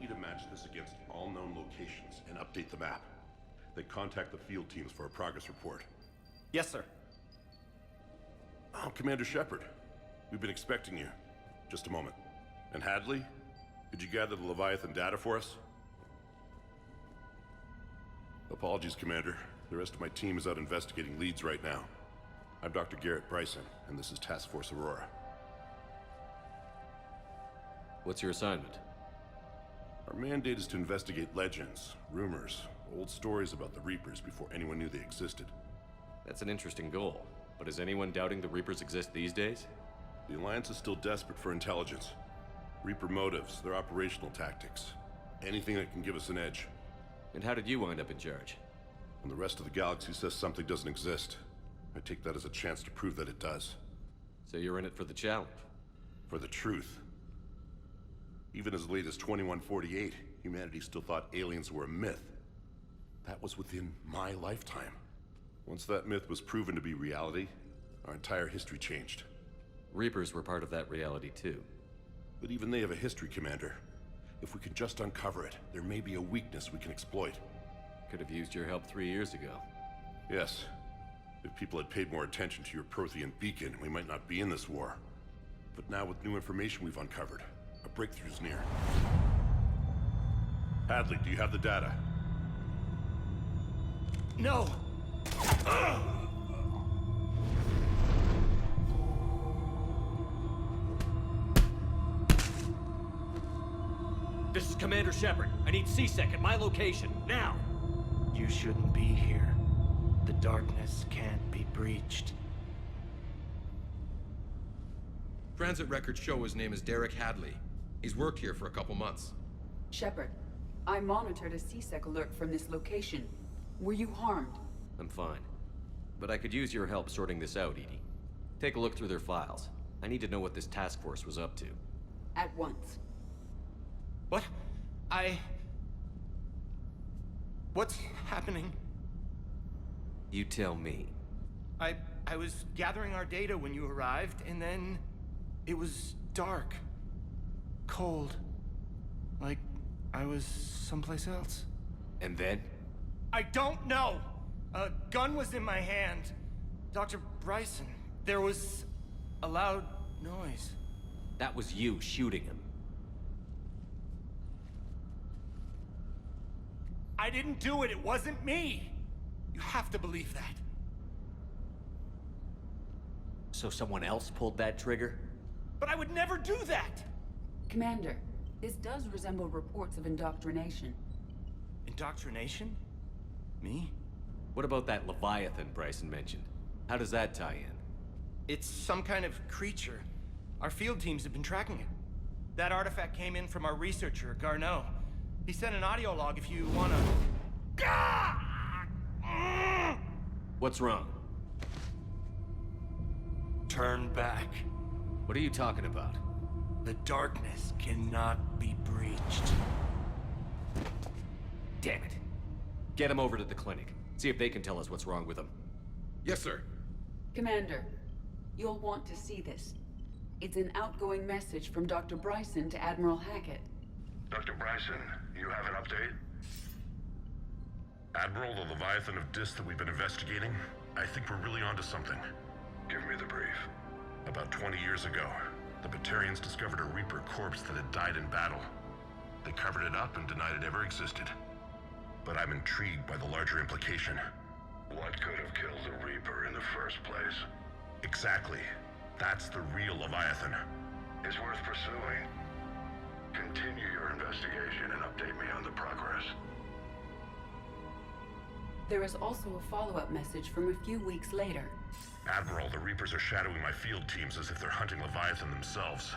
you to match this against all known locations and update the map. Then contact the field teams for a progress report. Yes, sir. Oh, Commander Shepard. We've been expecting you. Just a moment. And Hadley? Could you gather the Leviathan data for us? Apologies, Commander. The rest of my team is out investigating leads right now. I'm Dr. Garrett Bryson, and this is Task Force Aurora. What's your assignment? Our mandate is to investigate legends, rumors, old stories about the Reapers before anyone knew they existed. That's an interesting goal. But is anyone doubting the Reapers exist these days? The Alliance is still desperate for intelligence. Reaper motives, their operational tactics. Anything that can give us an edge. And how did you wind up in charge? When the rest of the galaxy says something doesn't exist, I take that as a chance to prove that it does. So you're in it for the challenge? For the truth. Even as late as 2148, humanity still thought aliens were a myth. That was within my lifetime. Once that myth was proven to be reality, our entire history changed. Reapers were part of that reality too. But even they have a history, Commander. If we can just uncover it, there may be a weakness we can exploit. Could have used your help 3 years ago. Yes. If people had paid more attention to your Prothean beacon, we might not be in this war. But now with new information we've uncovered, a breakthrough's near. Hadley, do you have the data? No! This is Commander Shepard. I need C-Sec at my location, now! You shouldn't be here. The darkness can't be breached. Transit records show his name is Derek Hadley. He's worked here for a couple months. Shepard, I monitored a C-Sec alert from this location. Were you harmed? I'm fine. But I could use your help sorting this out, Edie. Take a look through their files. I need to know what this task force was up to. At once. What? What's happening? You tell me. I was gathering our data when you arrived, and then it was dark. Cold. Like I was someplace else. And then? I don't know! A gun was in my hand. Dr. Bryson, there was a loud noise. That was you shooting him. I didn't do it, it wasn't me! You have to believe that. So someone else pulled that trigger? But I would never do that! Commander, this does resemble reports of indoctrination. Indoctrination? Me? What about that Leviathan Bryson mentioned? How does that tie in? It's some kind of creature. Our field teams have been tracking it. That artifact came in from our researcher, Garneau. He sent an audio log if you wanna... What's wrong? Turn back. What are you talking about? The darkness cannot be breached. Damn it. Get him over to the clinic. See if they can tell us what's wrong with him. Yes, sir. Commander, you'll want to see this. It's an outgoing message from Dr. Bryson to Admiral Hackett. Dr. Bryson, you have an update? Admiral, the Leviathan of Dis that we've been investigating, I think we're really onto something. Give me the brief. About 20 years ago, the Batarians discovered a Reaper corpse that had died in battle. They covered it up and denied it ever existed. But I'm intrigued by the larger implication. What could have killed the Reaper in the first place? Exactly. That's the real Leviathan. It's worth pursuing. Continue your investigation and update me on the progress. There is also a follow-up message from a few weeks later. Admiral, the Reapers are shadowing my field teams as if they're hunting Leviathan themselves.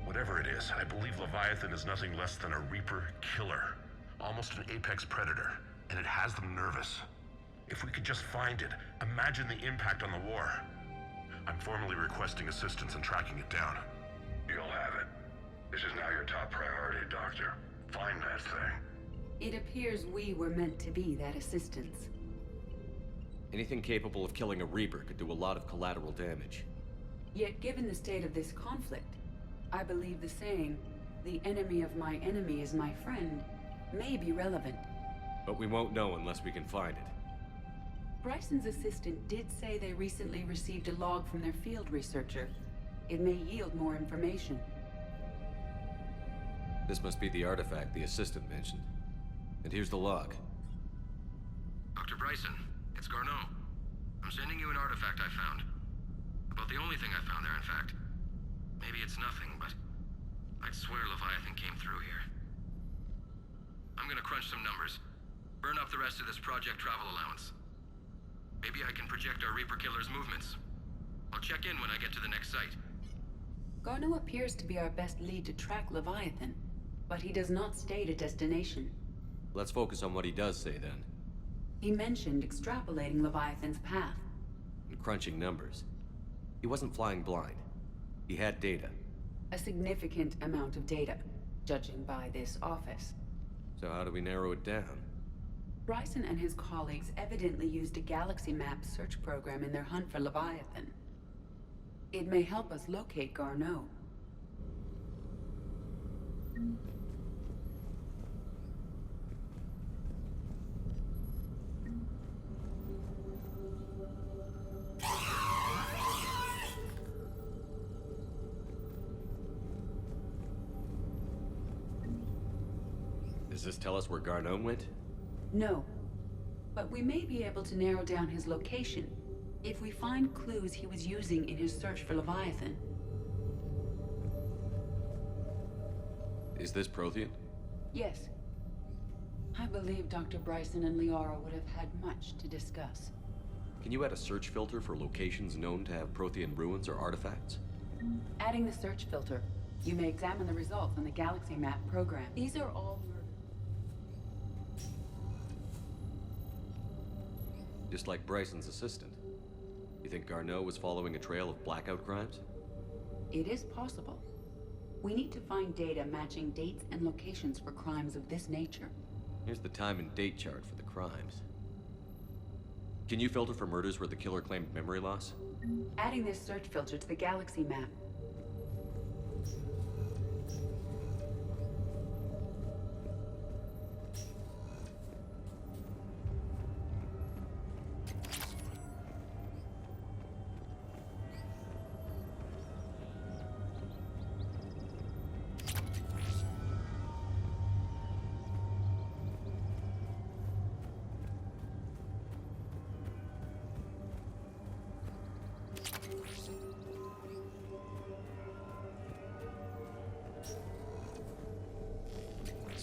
Whatever it is, I believe Leviathan is nothing less than a Reaper killer. Almost an apex predator, and it has them nervous. If we could just find it, imagine the impact on the war. I'm formally requesting assistance in tracking it down. You'll have it. This is now your top priority, Doctor. Find that thing. It appears we were meant to be that assistance. Anything capable of killing a Reaper could do a lot of collateral damage. Yet given the state of this conflict, I believe the saying, the enemy of my enemy is my friend may be relevant. But we won't know unless we can find it. Bryson's assistant did say they recently received a log from their field researcher. It may yield more information. This must be the artifact the assistant mentioned. And here's the log. Dr. Bryson, it's Garneau. I'm sending you an artifact I found. About the only thing I found there, in fact. Maybe it's nothing, but I'd swear Leviathan came through here. I'm gonna crunch some numbers. Burn up the rest of this project travel allowance. Maybe I can project our Reaper Killer's movements. I'll check in when I get to the next site. Garneau appears to be our best lead to track Leviathan, but he does not state a destination. Let's focus on what he does say then. He mentioned extrapolating Leviathan's path. And crunching numbers. He wasn't flying blind. He had data. A significant amount of data, judging by this office. So how do we narrow it down? Bryson and his colleagues evidently used a galaxy map search program in their hunt for Leviathan. It may help us locate Garneau. Does this tell us where Garneau went? No. But we may be able to narrow down his location if we find clues he was using in his search for Leviathan. Is this Prothean? Yes. I believe Dr. Bryson and Liara would have had much to discuss. Can you add a search filter for locations known to have Prothean ruins or artifacts? Adding the search filter, you may examine the results on the galaxy map program. These are all your... Just like Bryson's assistant. You think Garneau was following a trail of blackout crimes? It is possible. We need to find data matching dates and locations for crimes of this nature. Here's the time and date chart for the crimes. Can you filter for murders where the killer claimed memory loss? Adding this search filter to the galaxy map.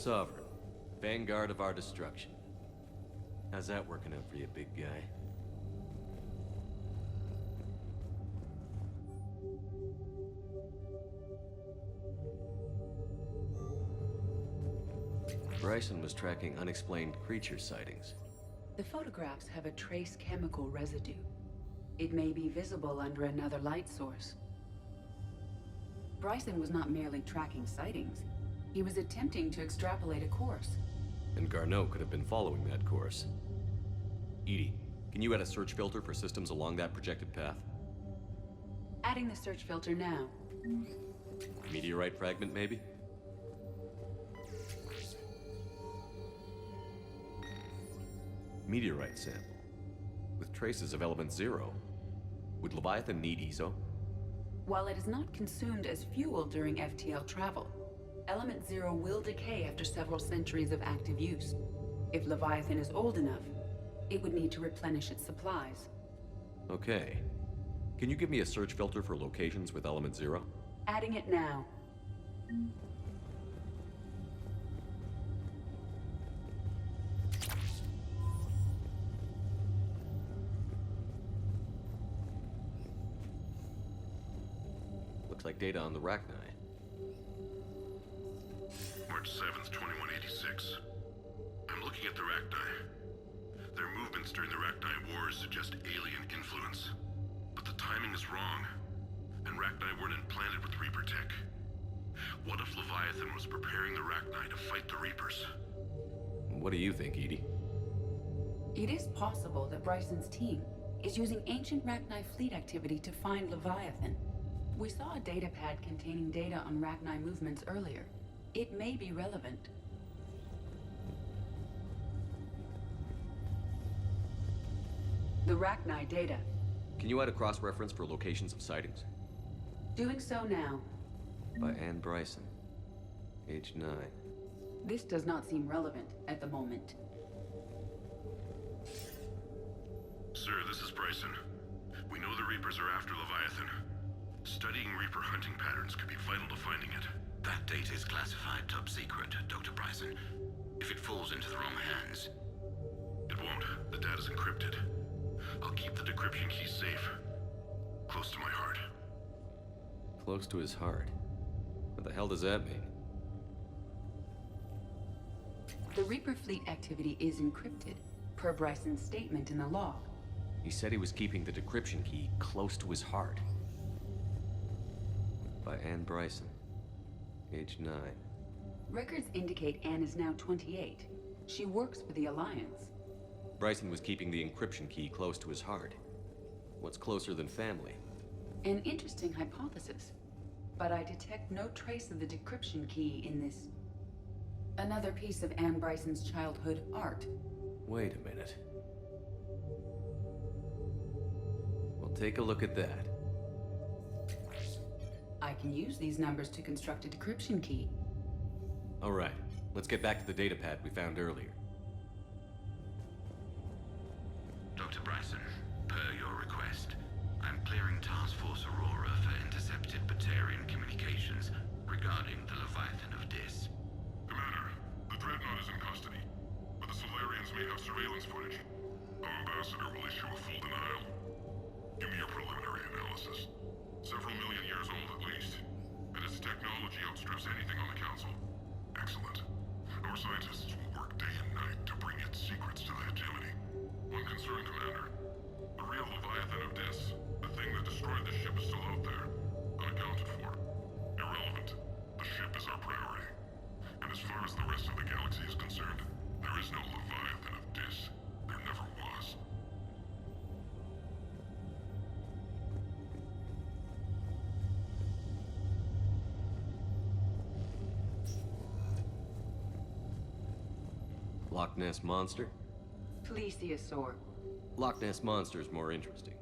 Sovereign. Vanguard of our destruction. How's that working out for you, big guy? Bryson was tracking unexplained creature sightings. The photographs have a trace chemical residue. It may be visible under another light source. Bryson was not merely tracking sightings. He was attempting to extrapolate a course. And Garneau could have been following that course. EDI, can you add a search filter for systems along that projected path? Adding the search filter now. Meteorite fragment, maybe? Meteorite sample. With traces of element 0. Would Leviathan need ESO? While it is not consumed as fuel during FTL travel, Element 0 will decay after several centuries of active use. If Leviathan is old enough, it would need to replenish its supplies. Okay. Can you give me a search filter for locations with element 0? Adding it now. Looks like data on the Rachni. March 7th, 2186. I'm looking at the Rachni. Their movements during the Rachni Wars suggest alien influence. But the timing is wrong. And Rachni weren't implanted with Reaper tech. What if Leviathan was preparing the Rachni to fight the Reapers? What do you think, EDI? It is possible that Bryson's team is using ancient Rachni fleet activity to find Leviathan. We saw a datapad containing data on Rachni movements earlier. It may be relevant. The Rachni data. Can you add a cross-reference for locations of sightings? Doing so now. By Anne Bryson. Age 9. This does not seem relevant at the moment. Sir, this is Bryson. We know the Reapers are after Leviathan. Studying Reaper hunting patterns could be vital to finding it. That data is classified top secret, Dr. Bryson. If it falls into the wrong hands... It won't. The data's encrypted. I'll keep the decryption key safe. Close to my heart. Close to his heart. What the hell does that mean? The Reaper fleet activity is encrypted, per Bryson's statement in the log. He said he was keeping the decryption key close to his heart. By Anne Bryson. Age 9. Records indicate Anne is now 28. She works for the Alliance. Bryson was keeping the encryption key close to his heart. What's closer than family? An interesting hypothesis. But I detect no trace of the decryption key in this. Another piece of Anne Bryson's childhood art. Wait a minute. We'll take a look at that. I can use these numbers to construct a decryption key. All right, let's get back to the datapad we found earlier. Dr. Bryson, per your request, I'm clearing Task Force Aurora for intercepted Batarian communications regarding the Leviathan of Dis. Commander, the Dreadnought is in custody, but the Solarians may have surveillance footage. Our ambassador will issue a full denial. Give me your preliminary analysis. Several million years old at least, and its technology outstrips anything on the Council. Excellent. Our scientists will work day and night to bring its secrets to the hegemony. One concern, Commander. The real Leviathan of Dis, the thing that destroyed the ship, is still out there, unaccounted for. Irrelevant. The ship is our priority. And as far as the rest of the galaxy is concerned, there is no Leviathan of Dis. There never was. Loch Ness Monster? Plesiosaur. Loch Ness Monster is more interesting.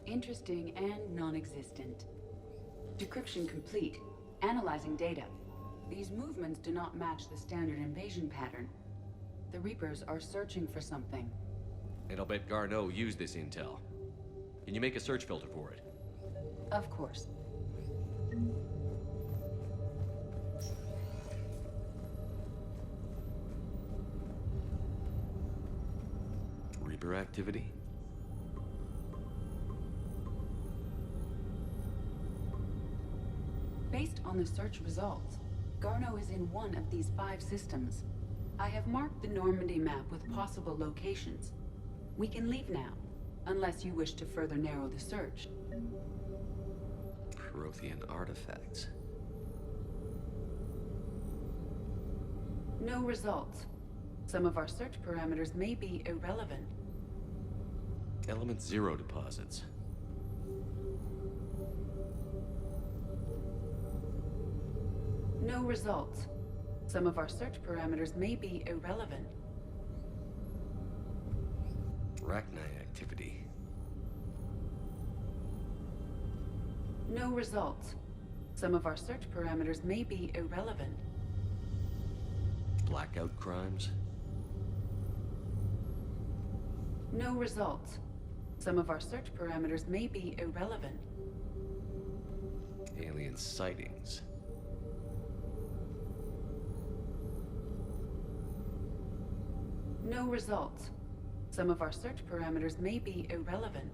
Interesting and non-existent. Decryption complete. Analyzing data. These movements do not match the standard invasion pattern. The Reapers are searching for something. And I'll bet Garneau used this intel. Can you make a search filter for it? Of course. Reaper activity? Based on the search results, Garneau is in one of these 5 systems. I have marked the Normandy map with possible locations. We can leave now, unless you wish to further narrow the search. Prothean artifacts. No results. Some of our search parameters may be irrelevant. Element 0 deposits. No results. Some of our search parameters may be irrelevant. Rachni activity. No results. Some of our search parameters may be irrelevant. Blackout crimes. No results. Some of our search parameters may be irrelevant. Alien sightings. No results. Some of our search parameters may be irrelevant.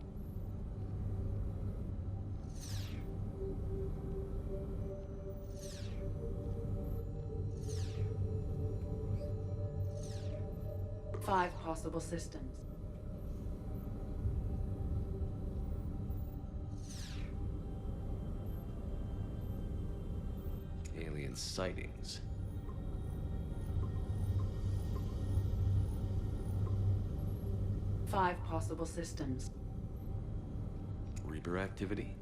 Five possible systems. Alien sightings. Five possible systems. Reaper activity.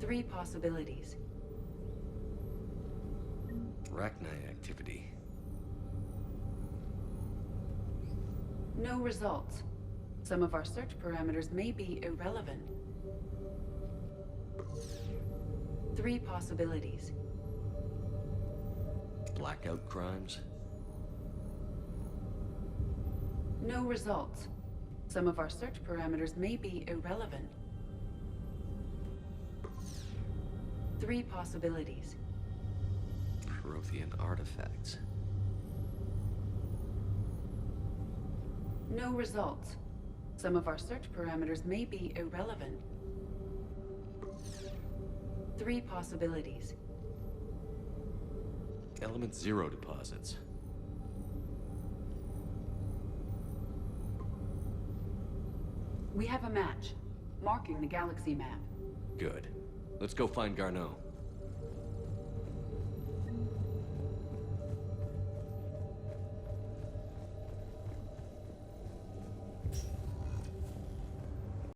3 possibilities. Arachnite activity. No results. Some of our search parameters may be irrelevant. 3 possibilities. Blackout crimes. No results. Some of our search parameters may be irrelevant. 3 possibilities. Prothean artifacts. No results. Some of our search parameters may be irrelevant. 3 possibilities. Element 0 deposits. We have a match, marking the galaxy map. Good. Let's go find Garneau.